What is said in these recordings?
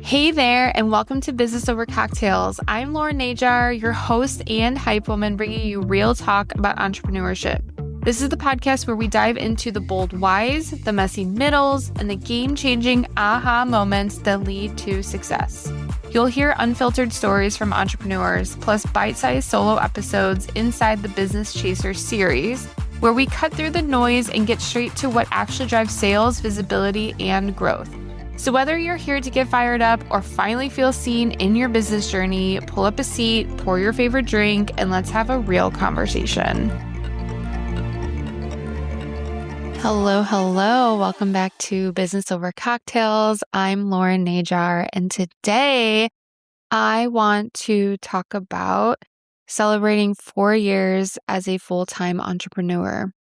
Hey there, and welcome to Business Over Cocktails. I'm Lauren Najar, your host and hype woman, bringing you real talk about entrepreneurship. This is the podcast where we dive into the bold whys, the messy middles, and the game-changing aha moments that lead to success. You'll hear unfiltered stories from entrepreneurs, plus bite-sized solo episodes inside the Business Chaser series, where we cut through the noise and get straight to what actually drives sales, visibility, and growth. So whether you're here to get fired up or finally feel seen in your business journey, pull up a seat, pour your favorite drink, and let's have a real conversation. Hello. Welcome back to Business Over Cocktails. I'm Lauren Najar, and today I want to talk about celebrating 4 years as a full-time entrepreneur.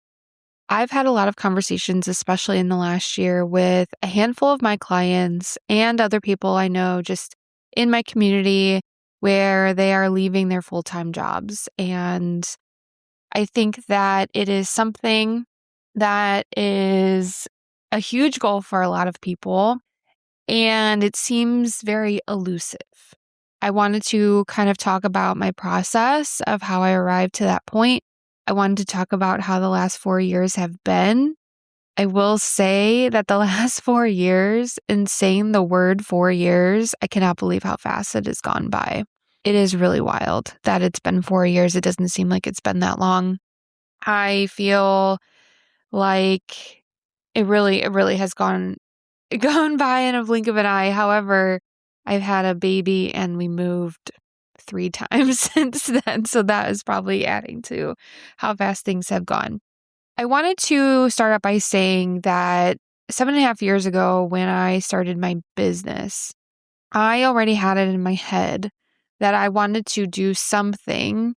I've had a lot of conversations, especially in the last year, with a handful of my clients and other people I know just in my community where they are leaving their full-time jobs. And I think that it is something that is a huge goal for a lot of people, and it seems very elusive. I wanted to kind of talk about my process of how I arrived to that point. I wanted to talk about how the last 4 years have been. I will say that the last 4 years, and saying the word 4 years, I cannot believe how fast it has gone by. It is really wild that it's been 4 years. It doesn't seem like it's been that long. I feel like it really has gone by in a blink of an eye. However, I've had a baby and we moved 3 times since then. So that is probably adding to how fast things have gone. I wanted to start out by saying that 7.5 years ago, when I started my business, I already had it in my head that I wanted to do something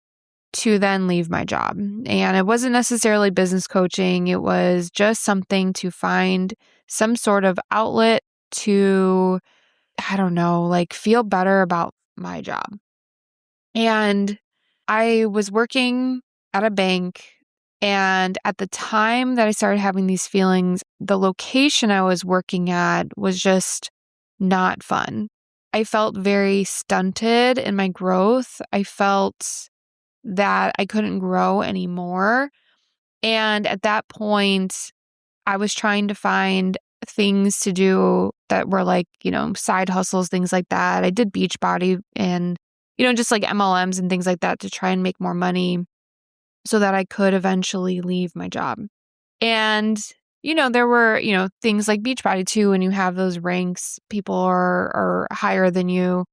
to then leave my job. And it wasn't necessarily business coaching. It was just something to find some sort of outlet to, feel better about my job. And I was working at a bank, and at the time that I started having these feelings, the location I was working at was just not fun. I felt very stunted in my growth. I felt that I couldn't grow anymore. And at that point, I was trying to find things to do that were side hustles, things like that. I did Beachbody and just like MLMs and things like that to try and make more money so that I could eventually leave my job. And, there were, things like Beachbody too. When you have those ranks, people are higher than you.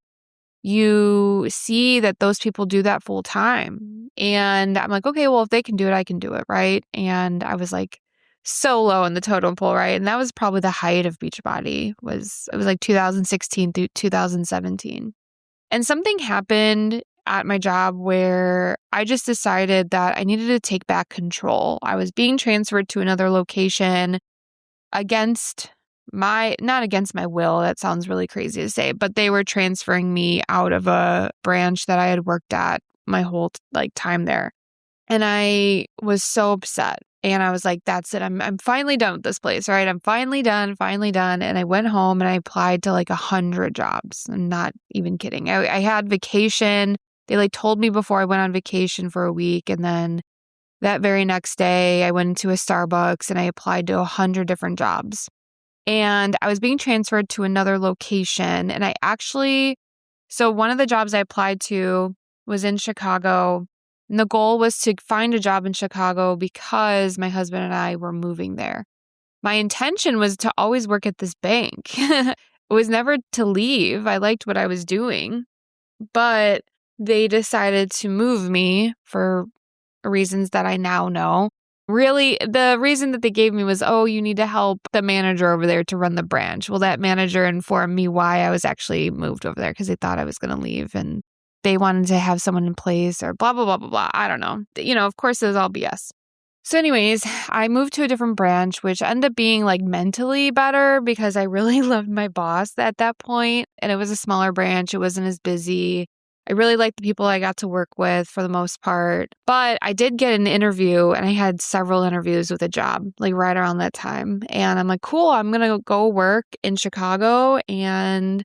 You see that those people do that full time. And I'm like, okay, well, if they can do it, I can do it, right? And I was like so low in the totem pole, right? And that was probably the height of Beachbody. It was like 2016 through 2017. And something happened at my job where I just decided that I needed to take back control. I was being transferred to another location not against my will. That sounds really crazy to say, but they were transferring me out of a branch that I had worked at my whole time there. And I was so upset. And I was like, that's it. I'm finally done with this place, right? I'm finally done. And I went home and I applied to 100 jobs. I'm not even kidding. I had vacation. They told me before I went on vacation for a week. And then that very next day, I went into a Starbucks and I applied to 100 different jobs. And I was being transferred to another location. And so one of the jobs I applied to was in Chicago. And the goal was to find a job in Chicago because my husband and I were moving there. My intention was to always work at this bank. It was never to leave. I liked what I was doing. But they decided to move me for reasons that I now know. Really, the reason that they gave me was, you need to help the manager over there to run the branch. Well, that manager informed me why I was actually moved over there because they thought I was going to leave and they wanted to have someone in place or blah, blah, blah, blah, blah. I don't know. Of course, it was all BS. So anyways, I moved to a different branch, which ended up being mentally better because I really loved my boss at that point. And it was a smaller branch. It wasn't as busy. I really liked the people I got to work with for the most part. But I did get an interview and I had several interviews with a job right around that time. And I'm like, cool, I'm going to go work in Chicago and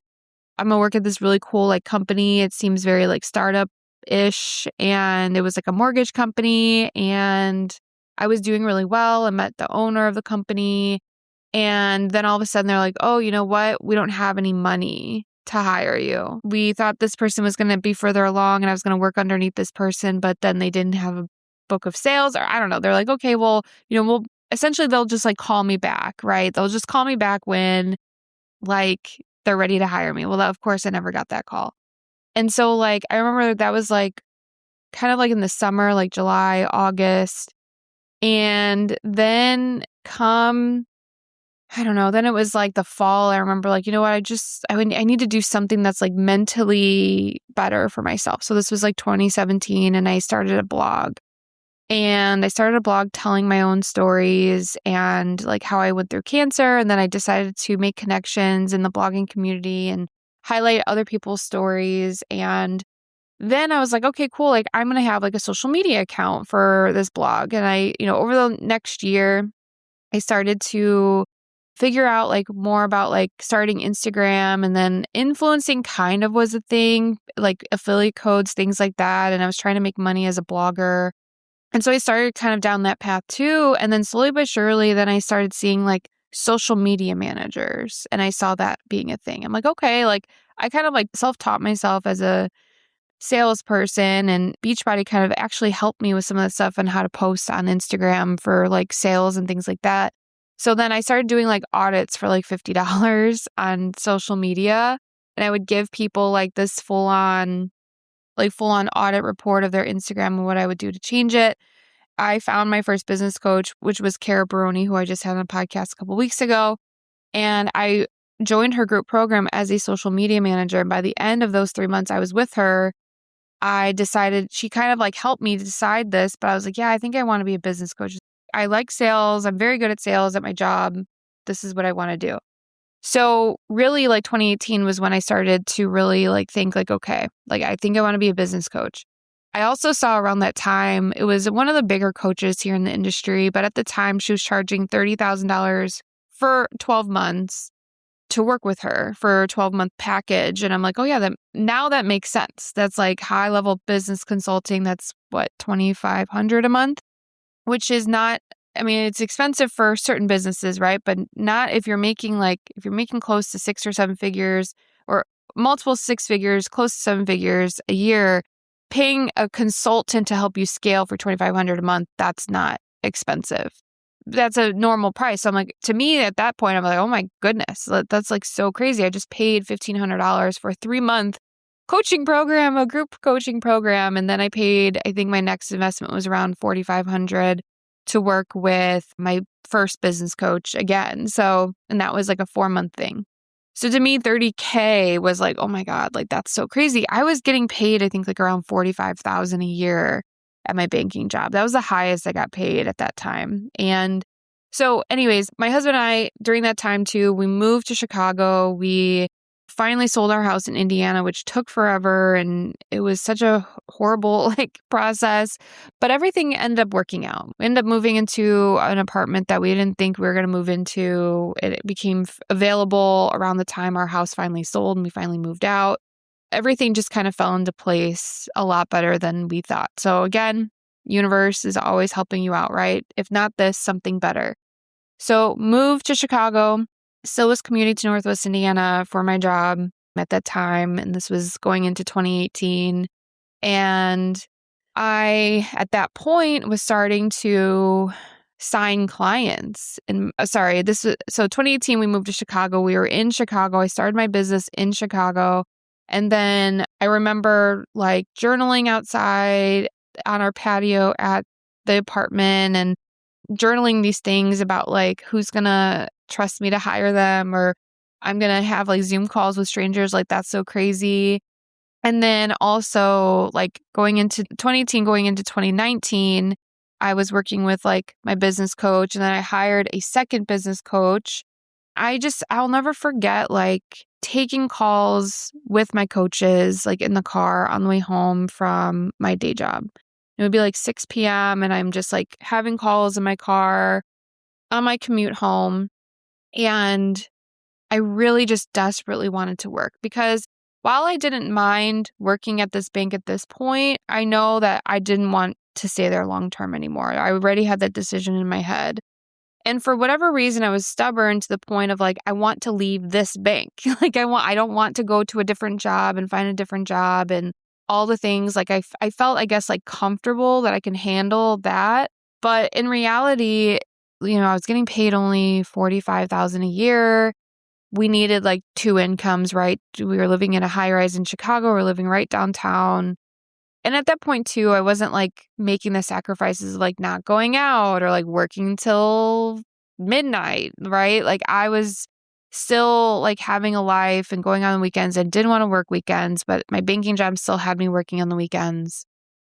I'm gonna work at this really cool like company. It seems very like startup-ish. And it was like a mortgage company. And I was doing really well. I met the owner of the company. And then all of a sudden they're like, oh, you know what? We don't have any money to hire you. We thought this person was going to be further along and I was going to work underneath this person, but then they didn't have a book of sales, or I don't know. They're like, okay, well, essentially they'll just like call me back, right? They'll just call me back when like they're ready to hire me. Well, of course I never got that call. And so like, I remember that was like kind of like in the summer, like July, August. And then I don't know. Then it was like the fall. I remember like, you know what? I need to do something that's like mentally better for myself. So this was like 2017 and I started a blog. And I started a blog telling my own stories and like how I went through cancer. And then I decided to make connections in the blogging community and highlight other people's stories. And then I was like, okay, cool. Like I'm going to have like a social media account for this blog. And over the next year, I started to figure out like more about like starting Instagram, and then influencing kind of was a thing, like affiliate codes, things like that. And I was trying to make money as a blogger. And so I started kind of down that path too. And then slowly but surely, then I started seeing like social media managers, and I saw that being a thing. I'm like, okay, like I kind of like self-taught myself as a salesperson, and Beachbody kind of actually helped me with some of the stuff on how to post on Instagram for like sales and things like that. So then I started doing like audits for like $50 on social media, and I would give people like this full on audit report of their Instagram and what I would do to change it. I found my first business coach, which was Cara Baroni, who I just had on a podcast a couple weeks ago. And I joined her group program as a social media manager. And by the end of those 3 months I was with her, I decided, she kind of like helped me decide this, but I was like, yeah, I think I want to be a business coach. I like sales. I'm very good at sales at my job. This is what I want to do. So really like 2018 was when I started to really like think like, okay, like I think I want to be a business coach. I also saw around that time, it was one of the bigger coaches here in the industry, but at the time she was charging $30,000 for 12 months to work with her for a 12-month package. And I'm like, oh yeah, now that makes sense. That's like high level business consulting. That's what, $2,500 a month, which is not, I mean, it's expensive for certain businesses, right? But not if you're making close to 6 or 7 figures, or multiple 6 figures, close to 7 figures a year, paying a consultant to help you scale for $2,500 a month, that's not expensive. That's a normal price. So I'm like, to me at that point, I'm like, oh my goodness, that's like so crazy. I just paid $1,500 for a 3-month coaching program, a group coaching program. And then I think my next investment was around $4,500 to work with my first business coach again. So, and that was like a 4-month thing. So to me, $30K was like, oh my God, like that's so crazy. I was getting paid, I think like around $45,000 a year at my banking job. That was the highest I got paid at that time. And so anyways, my husband and I, during that time too, we moved to Chicago. We finally sold our house in Indiana, which took forever. And it was such a horrible like process, but everything ended up working out. We ended up moving into an apartment that we didn't think we were going to move into. It became available around the time our house finally sold and we finally moved out. Everything just kind of fell into place a lot better than we thought. So again, universe is always helping you out, right? If not this, something better. So moved to Chicago, still was commuting to Northwest Indiana for my job at that time. And this was going into 2018. And I, at that point, was starting to sign clients. And so 2018, we moved to Chicago. We were in Chicago. I started my business in Chicago. And then I remember like journaling outside on our patio at the apartment and journaling these things about like who's going to trust me to hire them, or I'm going to have like Zoom calls with strangers. Like that's so crazy. And then also like going into 2018, going into 2019, I was working with like my business coach, and then I hired a second business coach. I'll never forget like taking calls with my coaches, like in the car on the way home from my day job. It would be like 6 p.m. and I'm just like having calls in my car on my commute home. And I really just desperately wanted to work because while I didn't mind working at this bank at this point, I know that I didn't want to stay there long term anymore. I already had that decision in my head. And for whatever reason, I was stubborn to the point of like, I want to leave this bank. Like I don't want to go to a different job and find a different job and all the things. Like I felt, I guess, like comfortable that I can handle that. But in reality, I was getting paid only $45,000 a year. We needed like two incomes, right? We were living in a high rise in Chicago. We're living right downtown. And at that point too, I wasn't like making the sacrifices of like not going out or like working till midnight, right? Like I was still like having a life and going on the weekends. I didn't want to work weekends, but my banking job still had me working on the weekends.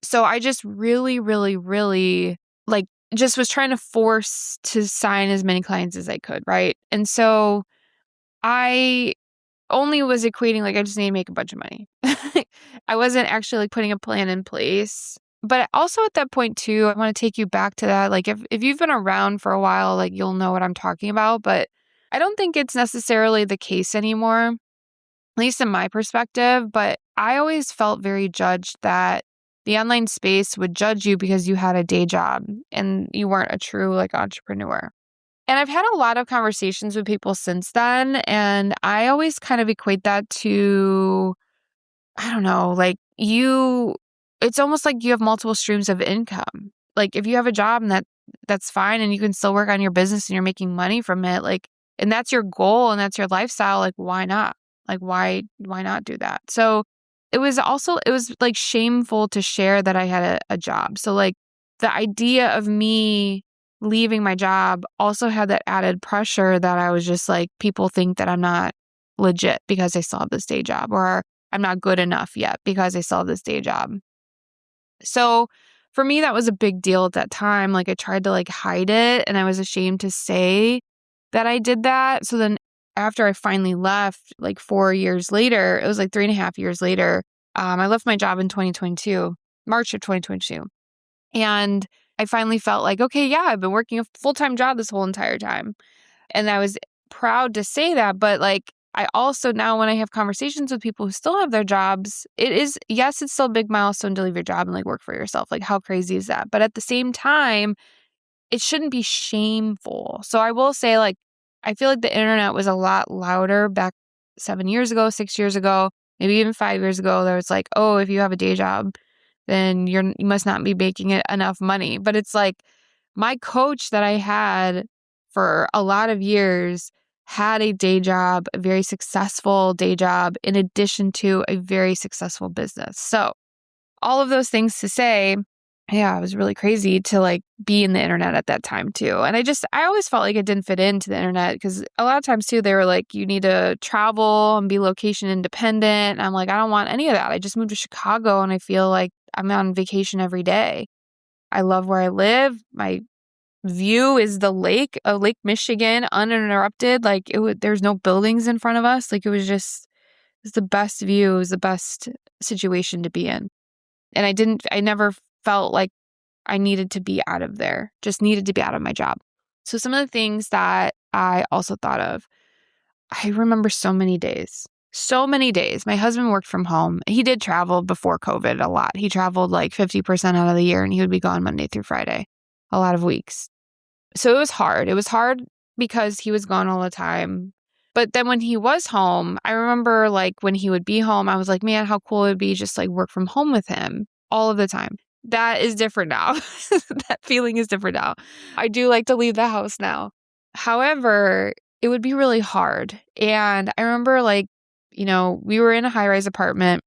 So I just really, really, really like just was trying to force to sign as many clients as I could, right? And so I only was equating like I just need to make a bunch of money. I wasn't actually like putting a plan in place. But also at that point too, I want to take you back to that. Like if you've been around for a while, like you'll know what I'm talking about. But I don't think it's necessarily the case anymore, at least in my perspective. But I always felt very judged that the online space would judge you because you had a day job and you weren't a true like entrepreneur. And I've had a lot of conversations with people since then, and I always kind of equate that to, I don't know, like it's almost like you have multiple streams of income. Like if you have a job and that's fine and you can still work on your business and you're making money from it, like, and that's your goal and that's your lifestyle, like why not? Like why not do that? So it was like shameful to share that I had a job. So like the idea of me leaving my job also had that added pressure that I was just like, people think that I'm not legit because I still have this day job, or I'm not good enough yet because I still have this day job. So for me, that was a big deal at that time. Like I tried to like hide it and I was ashamed to say that I did that. So then after I finally left, like 4 years later, it was like 3.5 years later, I left my job in 2022, March of 2022. And I finally felt like, okay, yeah, I've been working a full-time job this whole entire time. And I was proud to say that. But like, I also now when I have conversations with people who still have their jobs, yes, it's still a big milestone to leave your job and like work for yourself. Like how crazy is that? But at the same time, it shouldn't be shameful. So I will say like, I feel like the internet was a lot louder back 7 years ago, 6 years ago, maybe even 5 years ago. There was like, oh, if you have a day job, then you must not be making it enough money. But it's like my coach that I had for a lot of years had a day job, a very successful day job, in addition to a very successful business. So all of those things to say, yeah, it was really crazy to like be in the internet at that time too. And I always felt like it didn't fit into the internet because a lot of times too, they were like, you need to travel and be location independent. And I'm like, I don't want any of that. I just moved to Chicago and I feel like I'm on vacation every day. I love where I live. My view is the lake, Lake Michigan, uninterrupted. Like there's no buildings in front of us. Like it was the best view. It was the best situation to be in. And I never felt like I needed to be out of there, just needed to be out of my job. So some of the things that I also thought of, I remember so many days. My husband worked from home. He did travel before COVID a lot. He traveled like 50% out of the year and he would be gone Monday through Friday, a lot of weeks. So it was hard. It was hard because he was gone all the time. But then when he was home, I remember like when he would be home, I was like, man, how cool it would be just like work from home with him all of the time. That is different now. That feeling is different now. I do like to leave the house now. However, it would be really hard. And I remember like, we were in a high-rise apartment.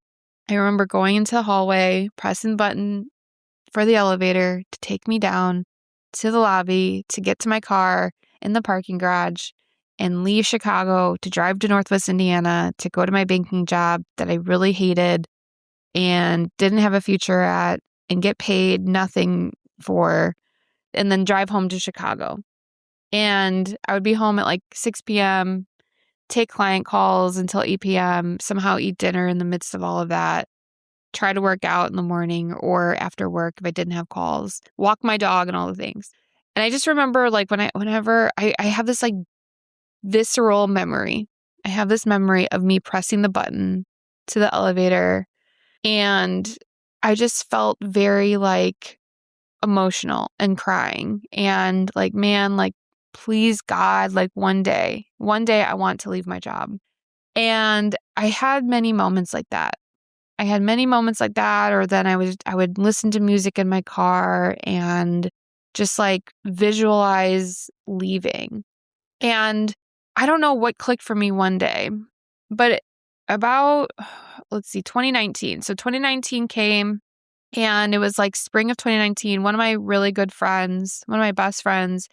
I remember going into the hallway, pressing the button for the elevator to take me down to the lobby, to get to my car in the parking garage and leave Chicago to drive to Northwest Indiana to go to my banking job that I really hated and didn't have a future at and get paid nothing for, and then drive home to Chicago. And I would be home at like 6 p.m., take client calls until 8 p.m., somehow eat dinner in the midst of all of that, try to work out in the morning or after work if I didn't have calls, walk my dog and all the things. And I just remember like whenever I have this like visceral memory I have this memory of me pressing the button to the elevator, and I just felt very like emotional and crying and like, man, like, please God, like one day I want to leave my job. And I had many moments like that. I had many moments like that, or then I would listen to music in my car and just like visualize leaving. And I don't know what clicked for me one day, but about, let's see, 2019. So 2019 came, and it was like spring of 2019. One of my really good friends, one of my best friends,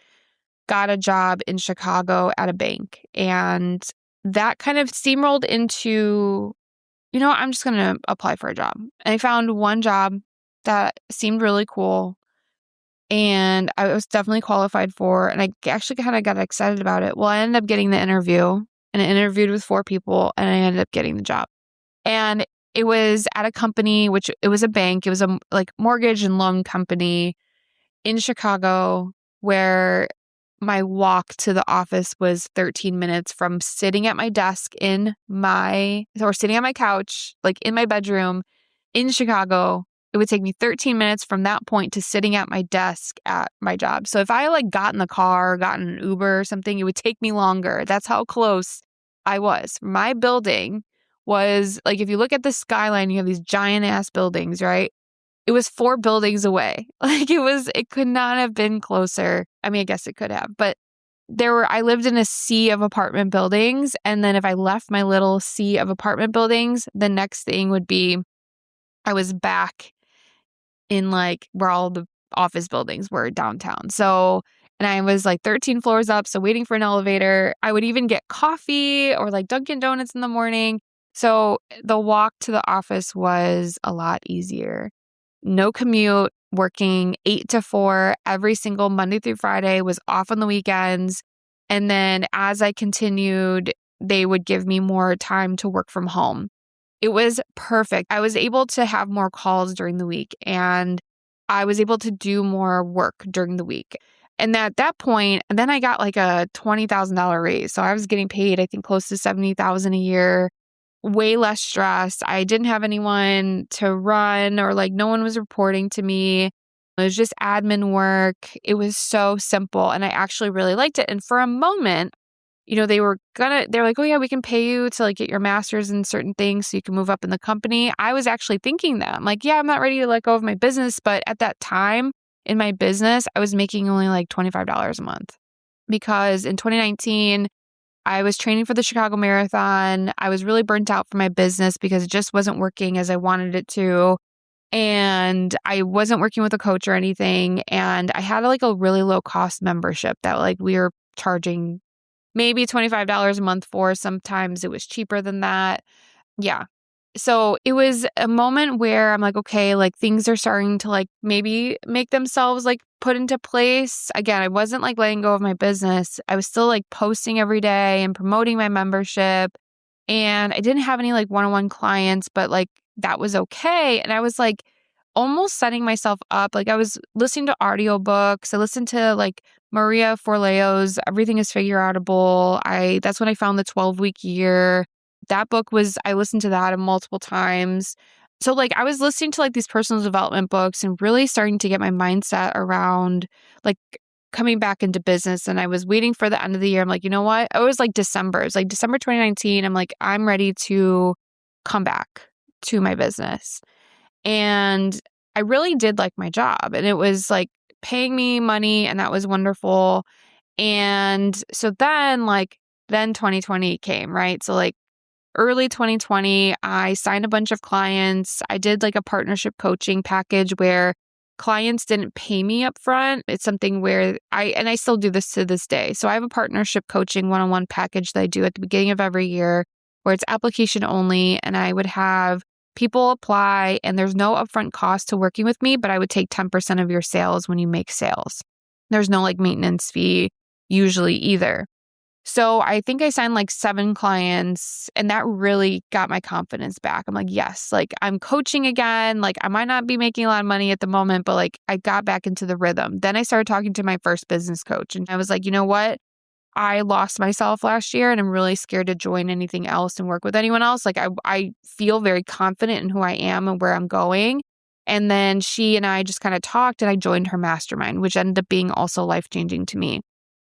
got a job in Chicago at a bank. And that kind of steamrolled into, I'm just going to apply for a job. And I found one job that seemed really cool and I was definitely qualified for, and I actually kind of got excited about it. Well, I ended up getting the interview, and I interviewed with 4 people, and I ended up getting the job. And it was at a company, which it was a bank. It was a like mortgage and loan company in Chicago, where my walk to the office was 13 minutes from sitting at my desk or sitting on my couch, like in my bedroom in Chicago. It would take me 13 minutes from that point to sitting at my desk at my job. So if I like got in the car, got in an Uber or something, it would take me longer. That's how close I was. My building was like, if you look at the skyline, you have these giant ass buildings, right? It was 4 buildings away. Like it could not have been closer. I mean, I guess it could have, but I lived in a sea of apartment buildings. And then if I left my little sea of apartment buildings, the next thing would be I was back in like where all the office buildings were downtown. So, and I was like 13 floors up, so waiting for an elevator. I would even get coffee or like Dunkin' Donuts in the morning. So the walk to the office was a lot easier. No commute, working 8 to 4 every single Monday through Friday, was off on the weekends. And then as I continued, they would give me more time to work from home. It was perfect. I was able to have more calls during the week, and I was able to do more work during the week. And at that point, and then I got like a $20,000 raise. So I was getting paid, I think, close to $70,000 a year, way less stress. I didn't have anyone to run, or like no one was reporting to me. It was just admin work. It was so simple, and I actually really liked it. And for a moment, they're like, oh yeah, we can pay you to like get your master's in certain things so you can move up in the company. I was actually thinking that. I'm like, yeah, I'm not ready to let go of my business. But at that time in my business, I was making only like $25 a month, because in 2019, I was training for the Chicago Marathon. I was really burnt out from my business because it just wasn't working as I wanted it to. And I wasn't working with a coach or anything. And I had like a really low cost membership that like we were charging maybe $25 a month for. Sometimes it was cheaper than that. Yeah. So it was a moment where I'm like, okay, like things are starting to like maybe make themselves like put into place. Again, I wasn't like letting go of my business. I was still like posting every day and promoting my membership. And I didn't have any like one-on-one clients, but like that was okay. And I was like almost setting myself up. Like I was listening to audiobooks. I listened to like Maria Forleo's Everything is Figure Outable. That's when I found the 12-week year. That book I listened to that multiple times. So like I was listening to like these personal development books and really starting to get my mindset around like coming back into business. And I was waiting for the end of the year. I'm like, you know what? It was like December. It's like December 2019. I'm like, I'm ready to come back to my business. And I really did like my job, and it was like paying me money, and that was wonderful. And so then 2020 came, right? So like early 2020, I signed a bunch of clients. I did like a partnership coaching package where clients didn't pay me up front. It's something where I still do this to this day. So I have a partnership coaching one-on-one package that I do at the beginning of every year, where it's application only, and I would have people apply, and there's no upfront cost to working with me, but I would take 10% of your sales when you make sales. There's no like maintenance fee usually either. So I think I signed like 7 clients, and that really got my confidence back. I'm like, yes, like I'm coaching again. Like I might not be making a lot of money at the moment, but like I got back into the rhythm. Then I started talking to my first business coach, and I was like, you know what? I lost myself last year and I'm really scared to join anything else and work with anyone else. Like I feel very confident in who I am and where I'm going. And then she and I just kind of talked and I joined her mastermind, which ended up being also life-changing to me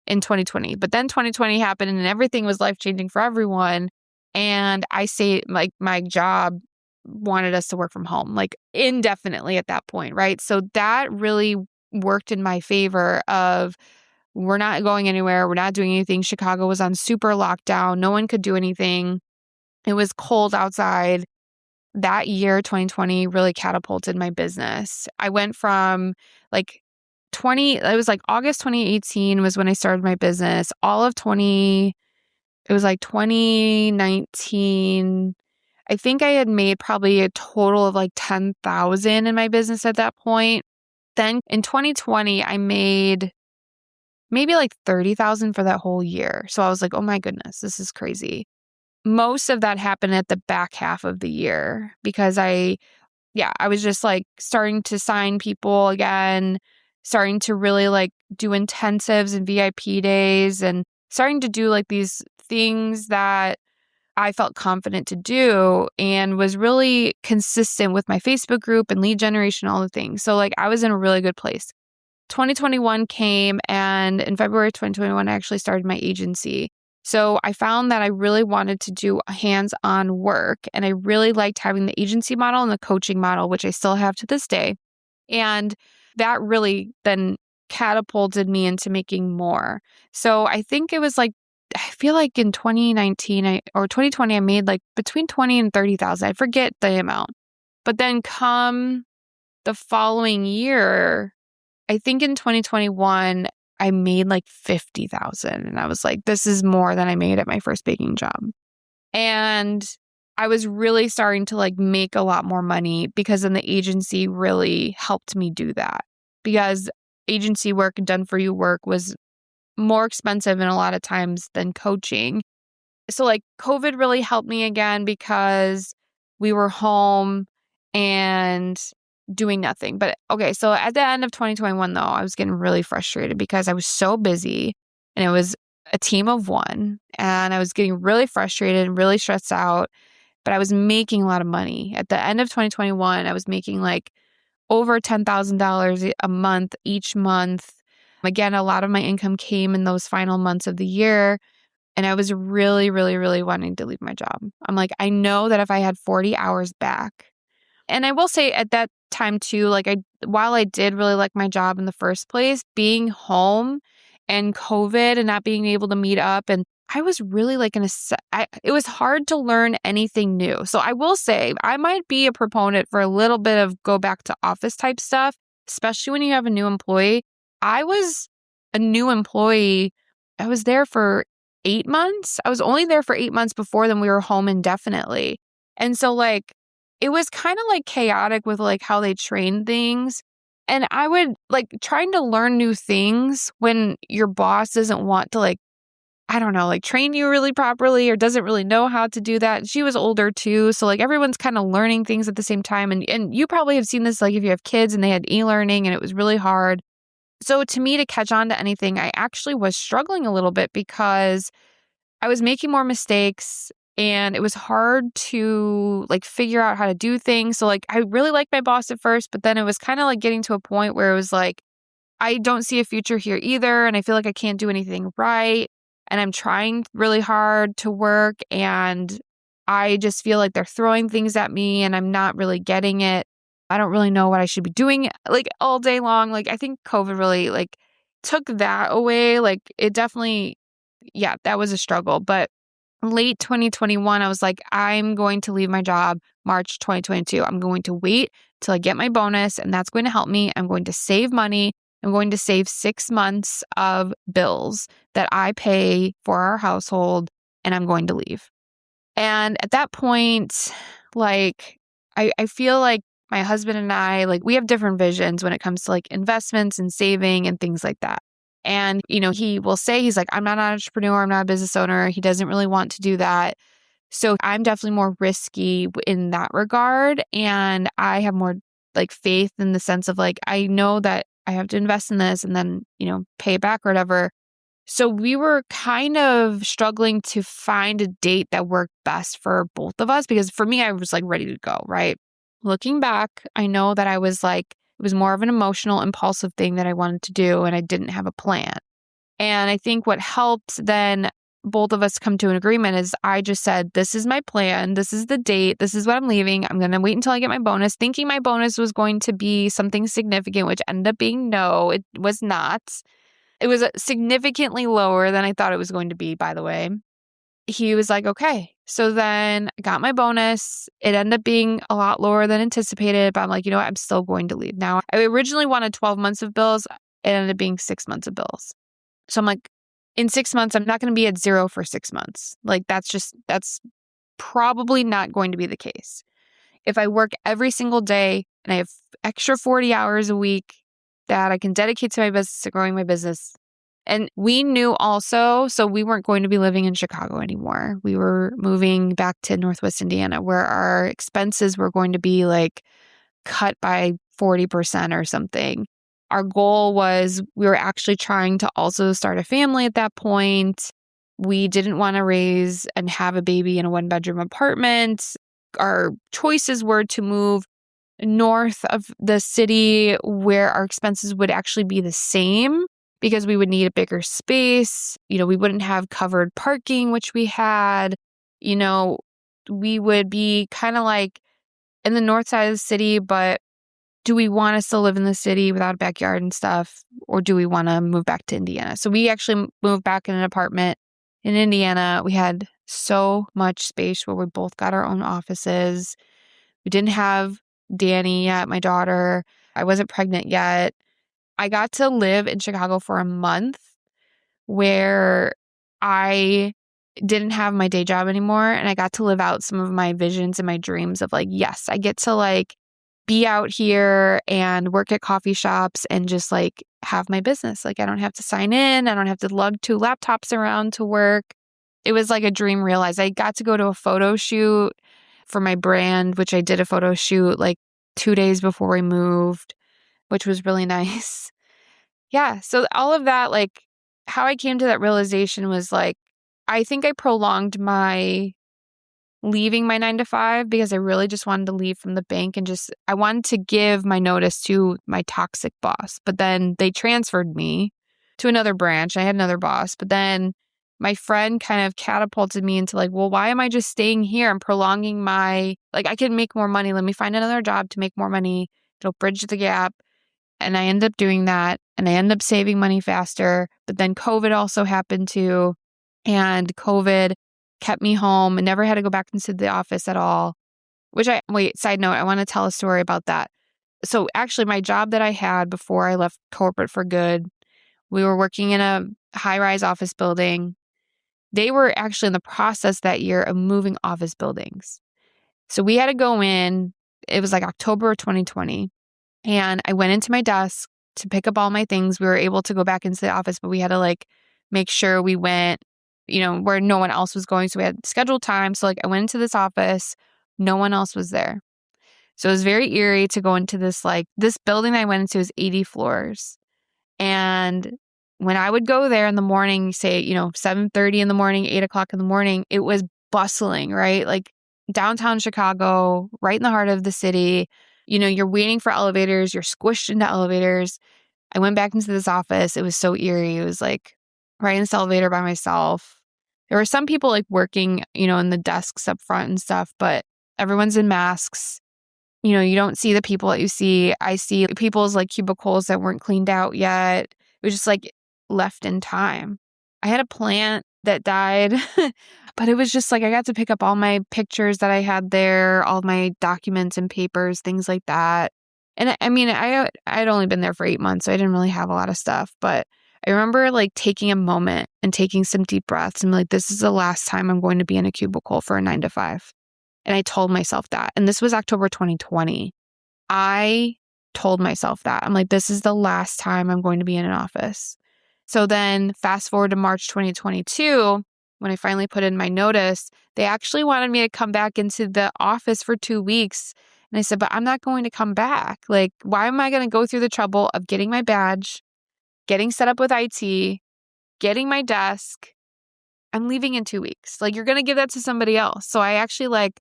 in 2020. But then 2020 happened and everything was life-changing for everyone. And I say like my job wanted us to work from home like indefinitely at that point, right? So that really worked in my favor of we're not going anywhere. We're not doing anything. Chicago was on super lockdown. No one could do anything. It was cold outside. That year, 2020, really catapulted my business. I went from like it was like August 2018 was when I started my business. It was like 2019. I think I had made probably a total of like 10,000 in my business at that point. Then in 2020, I made maybe like 30,000 for that whole year. So I was like, oh my goodness, this is crazy. Most of that happened at the back half of the year because I was just like starting to sign people again, starting to really like do intensives and VIP days and starting to do like these things that I felt confident to do and was really consistent with my Facebook group and lead generation, all the things. So like I was in a really good place. 2021 came and in February 2021, I actually started my agency. So I found that I really wanted to do hands-on work and I really liked having the agency model and the coaching model, which I still have to this day. And that really then catapulted me into making more. So I think it was like, I feel like in 2019 or 2020, I made like between 20 and 30,000. I forget the amount. But then come the following year, I think in 2021, I made like 50,000 and I was like, this is more than I made at my first baking job. And I was really starting to like make a lot more money because then the agency really helped me do that because agency work and done for you work was more expensive in a lot of times than coaching. So like COVID really helped me again because we were home and doing nothing. But okay, so at the end of 2021 though, I was getting really frustrated because I was so busy and it was a team of one and I was getting really frustrated and really stressed out, but I was making a lot of money. At the end of 2021, I was making like over $10,000 a month each month. Again, a lot of my income came in those final months of the year. And I was really, really, really wanting to leave my job. I'm like, I know that if I had 40 hours back, and I will say at that time too, like while I did really like my job in the first place, being home and COVID and not being able to meet up, and I was really like it was hard to learn anything new. So I will say I might be a proponent for a little bit of go back to office type stuff, especially when you have a new employee. I was a new employee. I was there for 8 months. I was only there for 8 months before then we were home indefinitely. And so like, it was kind of like chaotic with like how they train things. And I would like trying to learn new things when your boss doesn't want to like, I don't know, like train you really properly or doesn't really know how to do that. She was older too. So like everyone's kind of learning things at the same time. And you probably have seen this like if you have kids and they had e-learning and it was really hard. So to me, to catch on to anything, I actually was struggling a little bit because I was making more mistakes and it was hard to like figure out how to do things. So like I really liked my boss at first, but then it was kind of like getting to a point where it was like, I don't see a future here either. And I feel like I can't do anything right. And I'm trying really hard to work and I just feel like they're throwing things at me and I'm not really getting it. I don't really know what I should be doing like all day long. Like I think COVID really like took that away. Like it definitely, yeah, that was a struggle. But late 2021, I was like, I'm going to leave my job March 2022. I'm going to wait till I get my bonus and that's going to help me. I'm going to save money. I'm going to save 6 months of bills that I pay for our household and I'm going to leave. And at that point, like, I feel like my husband and I, like, we have different visions when it comes to like investments and saving and things like that. And, you know, he will say, he's like, I'm not an entrepreneur. I'm not a business owner. He doesn't really want to do that. So I'm definitely more risky in that regard. And I have more like faith in the sense of like, I know that I have to invest in this and then, you know, pay it back or whatever. So we were kind of struggling to find a date that worked best for both of us because for me, I was like ready to go, right? Looking back, I know that I was like, it was more of an emotional, impulsive thing that I wanted to do and I didn't have a plan. And I think what helped then both of us come to an agreement is I just said, this is my plan. This is the date. This is what I'm leaving. I'm going to wait until I get my bonus, thinking my bonus was going to be something significant, which ended up being no, it was not. It was significantly lower than I thought it was going to be, by the way. He was like, okay. So then I got my bonus. It ended up being a lot lower than anticipated, but I'm like, you know what? I'm still going to leave. Now, I originally wanted 12 months of bills. It ended up being 6 months of bills. So I'm like, in 6 months, I'm not going to be at zero for 6 months. Like, that's probably not going to be the case. If I work every single day and I have extra 40 hours a week that I can dedicate to my business, to growing my business. And we knew also, so we weren't going to be living in Chicago anymore. We were moving back to Northwest Indiana where our expenses were going to be like cut by 40% or something. Our goal was we were actually trying to also start a family at that point. We didn't want to raise and have a baby in a 1-bedroom apartment. Our choices were to move north of the city where our expenses would actually be the same because we would need a bigger space. We wouldn't have covered parking, which we had. We would be kind of like in the north side of the city, but do we want to still live in the city without a backyard and stuff? Or do we want to move back to Indiana? So we actually moved back in an apartment in Indiana. We had so much space where we both got our own offices. We didn't have Danny yet, my daughter. I wasn't pregnant yet. I got to live in Chicago for a month where I didn't have my day job anymore. And I got to live out some of my visions and my dreams of like, yes, I get to like be out here and work at coffee shops and just like have my business. Like I don't have to sign in. I don't have to lug 2 laptops around to work. It was like a dream realized. I got to go to a photo shoot for my brand, which I did a photo shoot like 2 days before we moved, which was really nice. Yeah. So all of that, like how I came to that realization was like, I think I prolonged my leaving my 9 to 5 because I really just wanted to leave from the bank and I wanted to give my notice to my toxic boss. But then they transferred me to another branch. I had another boss, but then my friend kind of catapulted me into like, well, why am I just staying here? I'm prolonging I can make more money. Let me find another job to make more money. It'll bridge the gap. And I ended up doing that and I ended up saving money faster. But then COVID also happened too. And COVID kept me home and never had to go back into the office at all. Side note, I want to tell a story about that. So actually my job that I had before I left corporate for good, we were working in a high-rise office building. They were actually in the process that year of moving office buildings. So we had to go in, it was like October of 2020. And I went into my desk to pick up all my things. We were able to go back into the office, but we had to like make sure we went, where no one else was going. So we had scheduled time. So like I went into this office, no one else was there. So it was very eerie to go into this building that I went into is 80 floors. And when I would go there in the morning, say, 7:30 in the morning, 8 o'clock in the morning, it was bustling, right? Like downtown Chicago, right in the heart of the city. You're waiting for elevators, you're squished into elevators. I went back into this office. It was so eerie. It was like right in this elevator by myself. There were some people like working, in the desks up front and stuff, but everyone's in masks. You don't see the people that you see. I see people's like cubicles that weren't cleaned out yet. It was just like left in time. I had a plant that died, but it was just like I got to pick up all my pictures that I had there, all my documents and papers, things like that. And I mean, I'd only been there for 8 months, so I didn't really have a lot of stuff. But I remember like taking a moment and taking some deep breaths and like, this is the last time I'm going to be in a cubicle for a 9 to 5. And I told myself that. And this was October 2020. I told myself that. I'm like, this is the last time I'm going to be in an office. So then fast forward to March 2022, when I finally put in my notice, they actually wanted me to come back into the office for 2 weeks. And I said, but I'm not going to come back. Like, why am I going to go through the trouble of getting my badge, getting set up with IT, getting my desk. I'm leaving in 2 weeks. Like, you're going to give that to somebody else. So I actually like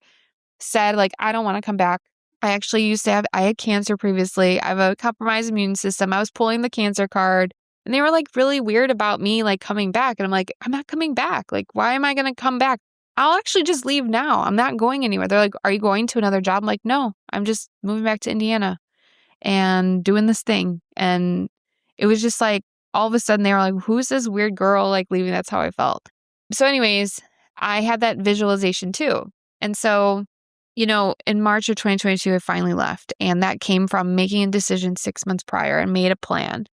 said, like, I don't want to come back. I actually I had cancer previously. I have a compromised immune system. I was pulling the cancer card and they were like really weird about me like coming back. And I'm like, I'm not coming back. Like, why am I going to come back? I'll actually just leave now. I'm not going anywhere. They're like, are you going to another job? I'm like, no, I'm just moving back to Indiana and doing this thing. And it was just like, all of a sudden they were like, who's this weird girl like leaving? That's how I felt. So anyways, I had that visualization too. And so, in March of 2022, I finally left. And that came from making a decision 6 months prior and made a plan.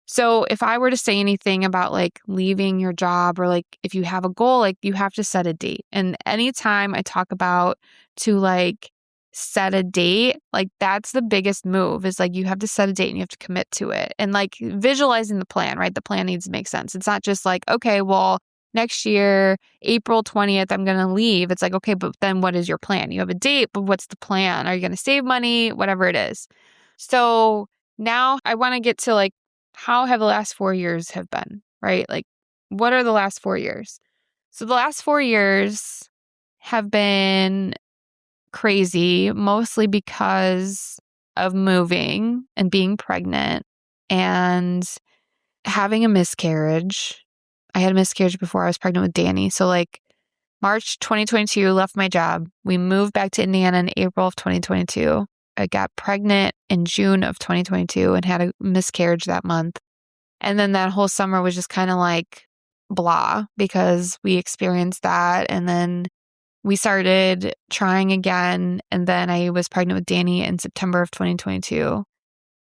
So if I were to say anything about like leaving your job or like if you have a goal, like you have to set a date. And anytime I talk about to like set a date, like that's the biggest move is like you have to set a date and you have to commit to it. And like visualizing the plan, right? The plan needs to make sense. It's not just like, okay, well, next year, April 20th, I'm going to leave. It's like, okay, but then what is your plan? You have a date, but what's the plan? Are you going to save money? Whatever it is. So now I want to get to like, how have the last 4 years have been, right? Like, what are the last 4 years? So the last 4 years have been crazy, mostly because of moving and being pregnant and having a miscarriage. I had a miscarriage before I was pregnant with Danny. So like March 2022, left my job. We moved back to Indiana in April of 2022. I got pregnant in June of 2022 and had a miscarriage that month. And then that whole summer was just kind of like blah because we experienced that. And then we started trying again. And then I was pregnant with Danny in September of 2022.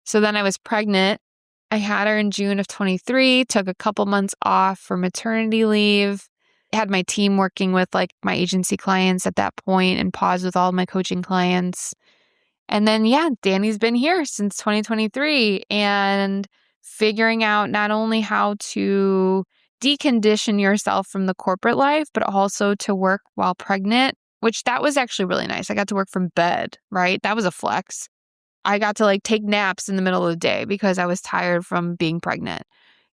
So then I was pregnant. I had her in June of 23, took a couple months off for maternity leave, had my team working with like my agency clients at that point and paused with all of my coaching clients. And then, Danny's been here since 2023 and figuring out not only how to decondition yourself from the corporate life, but also to work while pregnant, which that was actually really nice. I got to work from bed, right? That was a flex. I got to like take naps in the middle of the day because I was tired from being pregnant.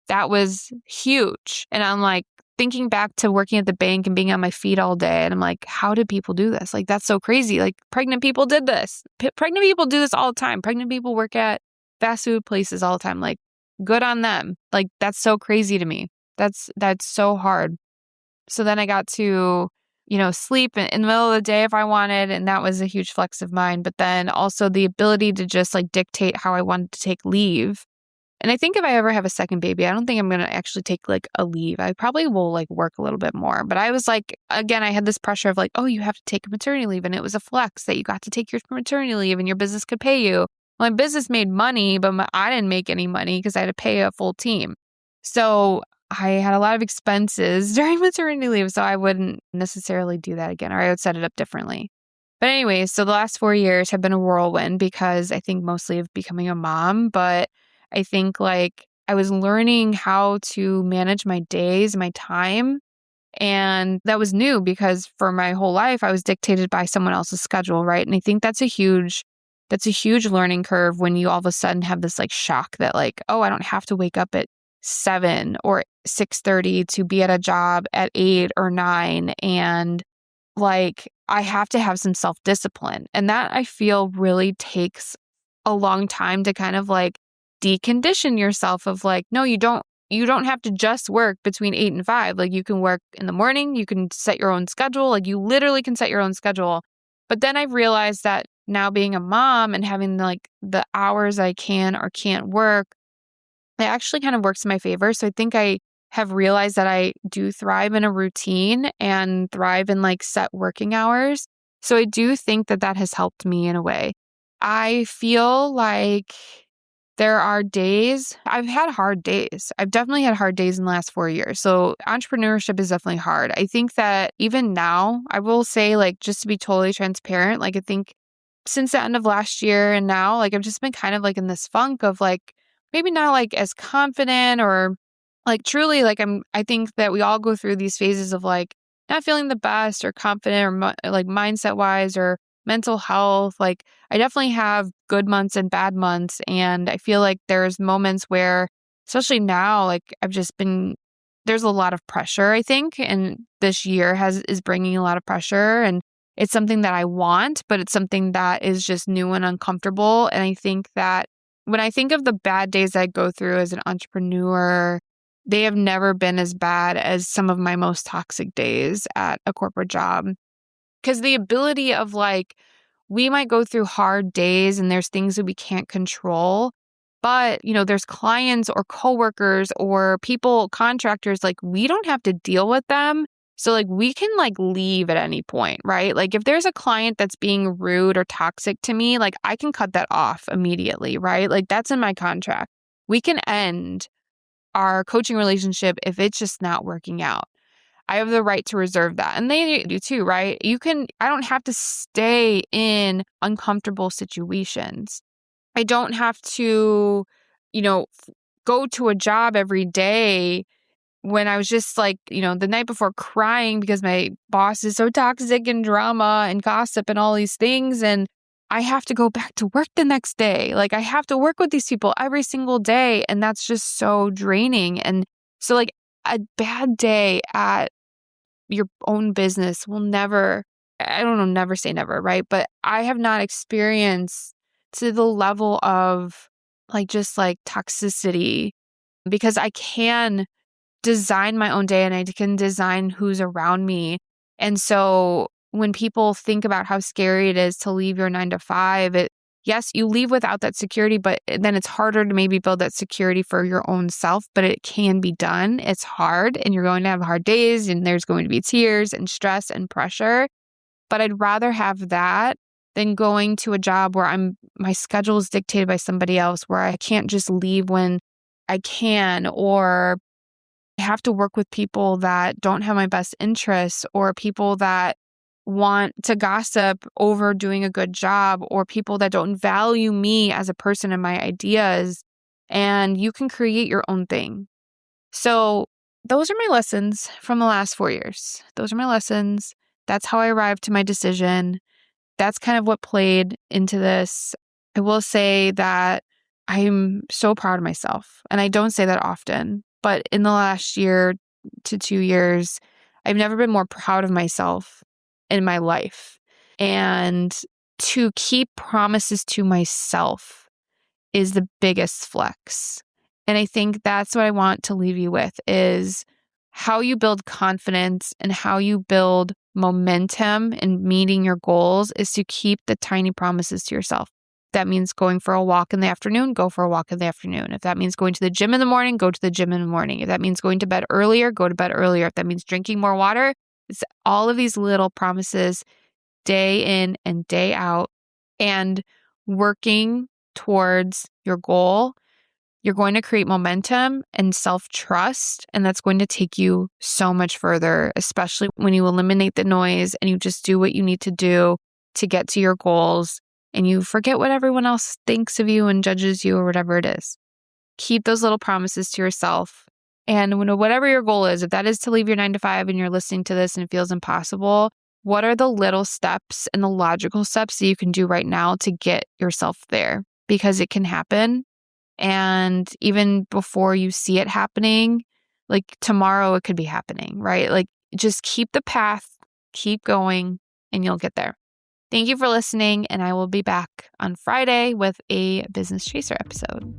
That was huge. And I'm like thinking back to working at the bank and being on my feet all day. And I'm like, how did people do this? Like, that's so crazy. Like pregnant people did this. Pregnant people do this all the time. Pregnant people work at fast food places all the time. Like, good on them. Like, that's so crazy to me. That's so hard. So then I got to sleep in the middle of the day if I wanted. And that was a huge flex of mine. But then also the ability to just like dictate how I wanted to take leave. And I think if I ever have a second baby, I don't think I'm going to actually take like a leave. I probably will like work a little bit more. But I was like, again, I had this pressure of like, oh, you have to take a maternity leave. And it was a flex that you got to take your maternity leave and your business could pay you. My business made money, but I didn't make any money because I had to pay a full team. So I had a lot of expenses during maternity leave, so I wouldn't necessarily do that again, or I would set it up differently. But anyways, so the last 4 years have been a whirlwind because I think mostly of becoming a mom, but I think like I was learning how to manage my days, my time, and that was new because for my whole life I was dictated by someone else's schedule, right? And I think that's a huge learning curve when you all of a sudden have this like shock that like, oh, I don't have to wake up at 7 or 6:30 to be at a job at 8 or 9. And like, I have to have some self-discipline. And that I feel really takes a long time to kind of like decondition yourself of like, no, you don't have to just work between 8 and 5. Like you can work in the morning, you can set your own schedule. Like you literally can set your own schedule. But then I've realized that now being a mom and having like the hours I can or can't work, it actually kind of works in my favor. So I think I have realized that I do thrive in a routine and thrive in like set working hours. So I do think that that has helped me in a way. I feel like there are days, I've had hard days. I've definitely had hard days in the last 4 years. So entrepreneurship is definitely hard. I think that even now, I will say like, just to be totally transparent, like I think since the end of last year and now, like I've just been kind of like in this funk of like, maybe not like as confident or like truly like I think that we all go through these phases of like not feeling the best or confident or like mindset wise or mental health. Like I definitely have good months and bad months. And I feel like there's moments where, especially now, like I've just been there's a lot of pressure, I think, and this year is bringing a lot of pressure, and it's something that I want, but it's something that is just new and uncomfortable. And I think that when I think of the bad days I go through as an entrepreneur, they have never been as bad as some of my most toxic days at a corporate job. Because the ability of we might go through hard days and there's things that we can't control, but there's clients or coworkers or people, contractors, we don't have to deal with them. So we can leave at any point, right? If there's a client that's being rude or toxic to me, I can cut that off immediately, right? That's in my contract. We can end our coaching relationship if it's just not working out. I have the right to reserve that. And they do too, right? I don't have to stay in uncomfortable situations. I don't have to, go to a job every day when I was just the night before crying because my boss is so toxic and drama and gossip and all these things. And I have to go back to work the next day. I have to work with these people every single day. And that's just so draining. And so a bad day at your own business will never, I don't know, never say never, right? But I have not experienced to the level of just toxicity, because I can design my own day and I can design who's around me. And so when people think about how scary it is to leave your 9 to 5, yes, you leave without that security, but then it's harder to maybe build that security for your own self, but it can be done. It's hard and you're going to have hard days and there's going to be tears and stress and pressure. But I'd rather have that than going to a job where my schedule is dictated by somebody else, where I can't just leave when I can, or I have to work with people that don't have my best interests, or people that want to gossip over doing a good job, or people that don't value me as a person and my ideas. And you can create your own thing. So those are my lessons from the last 4 years. Those are my lessons. That's how I arrived to my decision. That's kind of what played into this. I will say that I'm so proud of myself. And I don't say that often, but in the last year to 2 years, I've never been more proud of myself in my life. And to keep promises to myself is the biggest flex. And I think that's what I want to leave you with, is how you build confidence and how you build momentum in meeting your goals is to keep the tiny promises to yourself. That means going for a walk in the afternoon, go for a walk in the afternoon. If that means going to the gym in the morning, go to the gym in the morning. If that means going to bed earlier, go to bed earlier. If that means drinking more water, it's all of these little promises day in and day out, and working towards your goal. You're going to create momentum and self-trust, and that's going to take you so much further, especially when you eliminate the noise and you just do what you need to do to get to your goals, and you forget what everyone else thinks of you and judges you or whatever it is. Keep those little promises to yourself. And whatever your goal is, if that is to leave your 9 to 5 and you're listening to this and it feels impossible, what are the little steps and the logical steps that you can do right now to get yourself there? Because it can happen. And even before you see it happening, tomorrow it could be happening, right? Just keep the path, keep going, and you'll get there. Thank you for listening, and I will be back on Friday with a Business Chaser episode.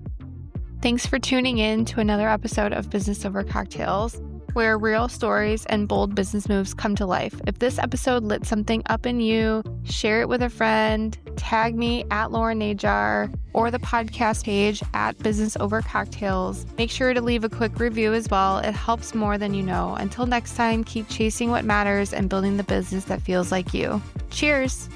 Thanks for tuning in to another episode of Business Over Cocktails, where real stories and bold business moves come to life. If this episode lit something up in you, share it with a friend, tag me at Lauren Najar or the podcast page at Business Over Cocktails. Make sure to leave a quick review as well. It helps more than you know. Until next time, keep chasing what matters and building the business that feels like you. Cheers!